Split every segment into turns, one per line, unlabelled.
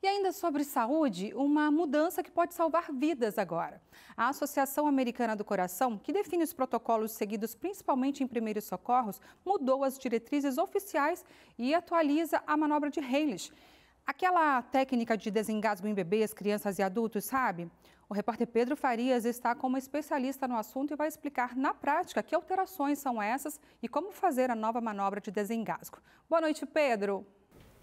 E ainda sobre saúde, uma mudança que pode salvar vidas agora. A Associação Americana do Coração, que define os protocolos seguidos principalmente em primeiros socorros, mudou as diretrizes oficiais e atualiza a manobra de Hayles. Aquela técnica de desengasgo em bebês, crianças e adultos, sabe? O repórter Pedro Farias está como especialista no assunto e vai explicar na prática que alterações são essas e como fazer a nova manobra de desengasgo. Boa noite, Pedro.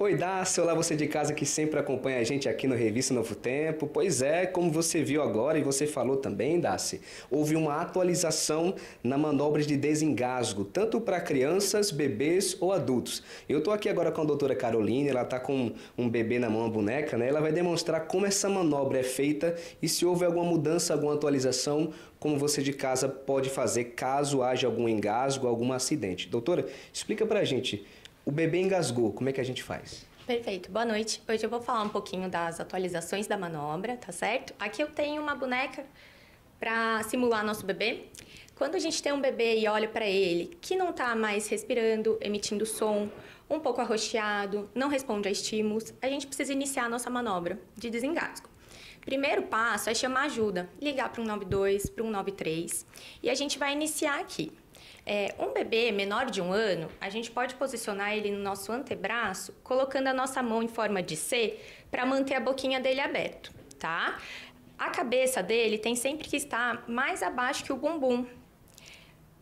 Oi, Dácia, olá você de casa que sempre acompanha a gente aqui no Revista Novo Tempo. Pois é, como você viu agora e você falou também, Dácia, houve uma atualização na manobra de desengasgo, tanto para crianças, bebês ou adultos. Eu estou aqui agora com a doutora Caroline, ela está com um bebê na mão, uma boneca, né? Ela vai demonstrar como essa manobra é feita e se houve alguma mudança, alguma atualização, como você de casa pode fazer caso haja algum engasgo, algum acidente. Doutora, explica pra gente. O bebê engasgou, como é que a gente faz?
Perfeito, boa noite. Hoje eu vou falar um pouquinho das atualizações da manobra, tá certo? Aqui eu tenho uma boneca para simular nosso bebê. Quando a gente tem um bebê e olha para ele que não está mais respirando, emitindo som, um pouco arroxeado, não responde a estímulos, a gente precisa iniciar a nossa manobra de desengasgo. Primeiro passo é chamar ajuda, ligar para o 192, para o 193 e a gente vai iniciar aqui. Um bebê menor de 1 ano, a gente pode posicionar ele no nosso antebraço, colocando a nossa mão em forma de C para manter a boquinha dele aberto, tá? A cabeça dele tem sempre que estar mais abaixo que o bumbum.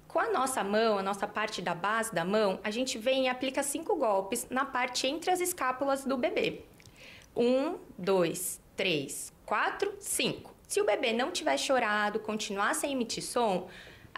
Com a nossa mão, a nossa parte da base da mão, a gente vem e aplica 5 golpes na parte entre as escápulas do bebê. 1, 2, 3, 4, 5. Se o bebê não tiver chorado, continuar sem emitir som,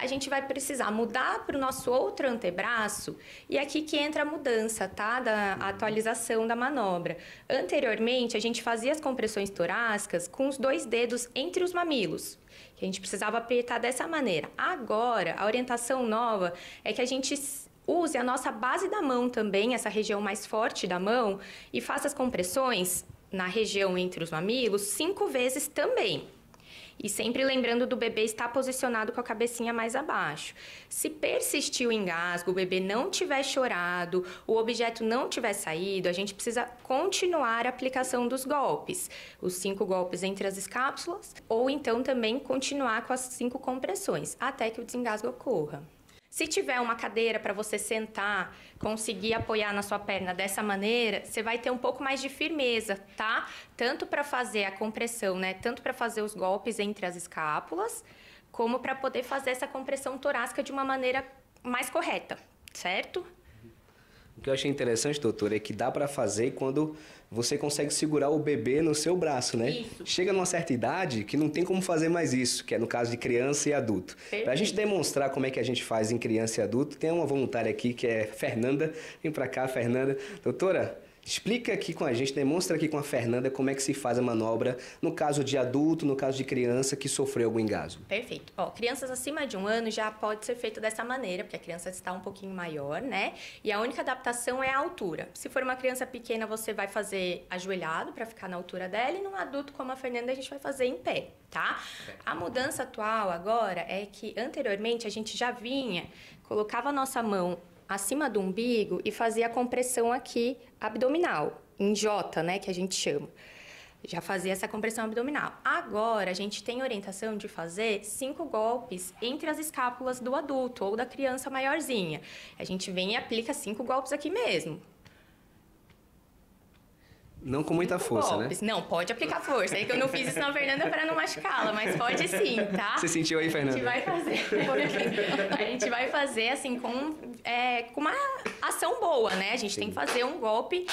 a gente vai precisar mudar para o nosso outro antebraço e é aqui que entra a mudança, tá? Da atualização da manobra. Anteriormente, a gente fazia as compressões torácicas com os 2 dedos entre os mamilos, que a gente precisava apertar dessa maneira. Agora, a orientação nova é que a gente use a nossa base da mão também, essa região mais forte da mão, e faça as compressões na região entre os mamilos 5 vezes também. E sempre lembrando do bebê estar posicionado com a cabecinha mais abaixo. Se persistir o engasgo, o bebê não tiver chorado, o objeto não tiver saído, a gente precisa continuar a aplicação dos golpes. Os 5 golpes entre as escápulas, ou então também continuar com as 5 compressões, até que o desengasgo ocorra. Se tiver uma cadeira para você sentar, conseguir apoiar na sua perna dessa maneira, você vai ter um pouco mais de firmeza, tá? Tanto para fazer a compressão, né? Tanto para fazer os golpes entre as escápulas, como para poder fazer essa compressão torácica de uma maneira mais correta, certo?
O que eu achei interessante, doutora, é que dá para fazer quando você consegue segurar o bebê no seu braço, né?
Isso.
Chega numa certa idade que não tem como fazer mais isso, que é no caso de criança e adulto. Para a gente demonstrar como é que a gente faz em criança e adulto, tem uma voluntária aqui que é Fernanda. Vem para cá, Fernanda. Doutora, explica aqui com a gente, demonstra aqui com a Fernanda como é que se faz a manobra no caso de adulto, no caso de criança que sofreu algum engasgo.
Perfeito. Ó, crianças acima de 1 ano já pode ser feito dessa maneira, porque a criança está um pouquinho maior, né? E a única adaptação é a altura. Se for uma criança pequena, você vai fazer ajoelhado para ficar na altura dela, e num adulto como a Fernanda, a gente vai fazer em pé, tá? A mudança atual agora é que anteriormente a gente já colocava a nossa mão acima do umbigo e fazia a compressão aqui abdominal, em J, né, que a gente chama. Já fazia essa compressão abdominal. Agora, a gente tem orientação de fazer 5 golpes entre as escápulas do adulto ou da criança maiorzinha. A gente vem e aplica 5 golpes aqui mesmo.
Não com muita força,
golpes,
né?
Não, pode aplicar força. É que eu não fiz isso na Fernanda para não machucá-la, mas pode sim, tá?
Você sentiu aí, Fernanda?
A gente vai fazer. A gente vai fazer assim com uma ação boa, né? A gente tem que fazer um golpe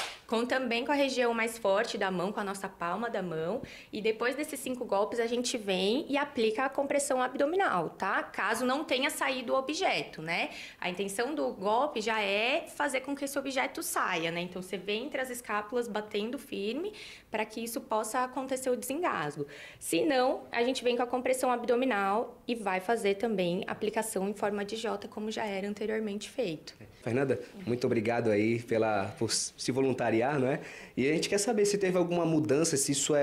também com a região mais forte da mão, com a nossa palma da mão. E depois desses 5 golpes, a gente vem e aplica a compressão abdominal, tá? Caso não tenha saído o objeto, né? A intenção do golpe já é fazer com que esse objeto saia, né? Então, você vem entre as escápulas batendo firme para que isso possa acontecer o desengasgo. Se não, a gente vem com a compressão abdominal e vai fazer também aplicação em forma de J, como já era anteriormente feito.
Fernanda, muito obrigado aí por se voluntariar, não é? E a gente quer saber se teve alguma mudança, se isso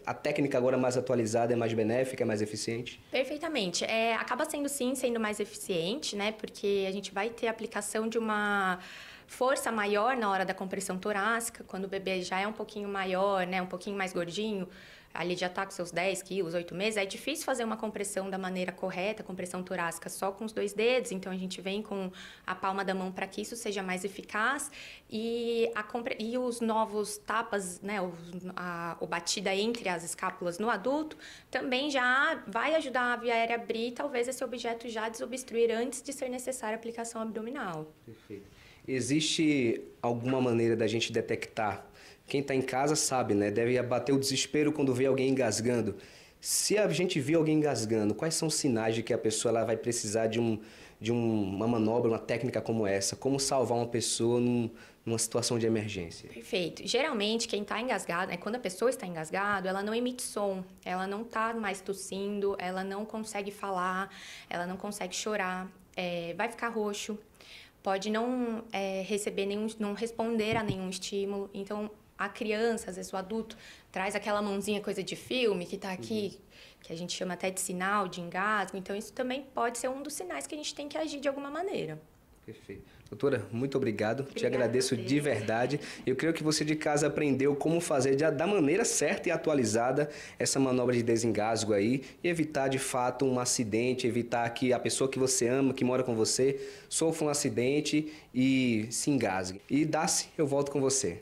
a técnica agora mais atualizada é mais benéfica, é mais eficiente?
Perfeitamente. Acaba sendo sim, sendo mais eficiente, né? Porque a gente vai ter a aplicação de uma força maior na hora da compressão torácica, quando o bebê já é um pouquinho maior, né, um pouquinho mais gordinho, ali já está com seus 10 quilos, 8 meses, é difícil fazer uma compressão da maneira correta, compressão torácica só com os 2 dedos, então a gente vem com a palma da mão para que isso seja mais eficaz e os novos tapas, né, o batida entre as escápulas no adulto, também já vai ajudar a via aérea a abrir e talvez esse objeto já desobstruir antes de ser necessária a aplicação abdominal.
Perfeito. Existe alguma maneira da gente detectar? Quem está em casa sabe, né? Deve abater o desespero quando vê alguém engasgando. Se a gente vê alguém engasgando, quais são os sinais de que a pessoa ela vai precisar de uma manobra, uma técnica como essa? Como salvar uma pessoa numa situação de emergência?
Perfeito. Geralmente, quem está engasgado, quando a pessoa está engasgada, ela não emite som, ela não está mais tossindo, ela não consegue falar, ela não consegue chorar, vai ficar roxo, pode não receber não responder a nenhum estímulo. Então, a criança, às vezes o adulto, traz aquela mãozinha coisa de filme que está aqui, que a gente chama até de sinal de engasgo. Então, isso também pode ser um dos sinais que a gente tem que agir de alguma maneira.
Perfeito. Doutora, muito obrigado.
Obrigada,
te agradeço de verdade. Eu creio que você de casa aprendeu como fazer da maneira certa e atualizada essa manobra de desengasgo aí e evitar de fato um acidente, evitar que a pessoa que você ama, que mora com você, sofra um acidente e se engasgue. E Daci, eu volto com você.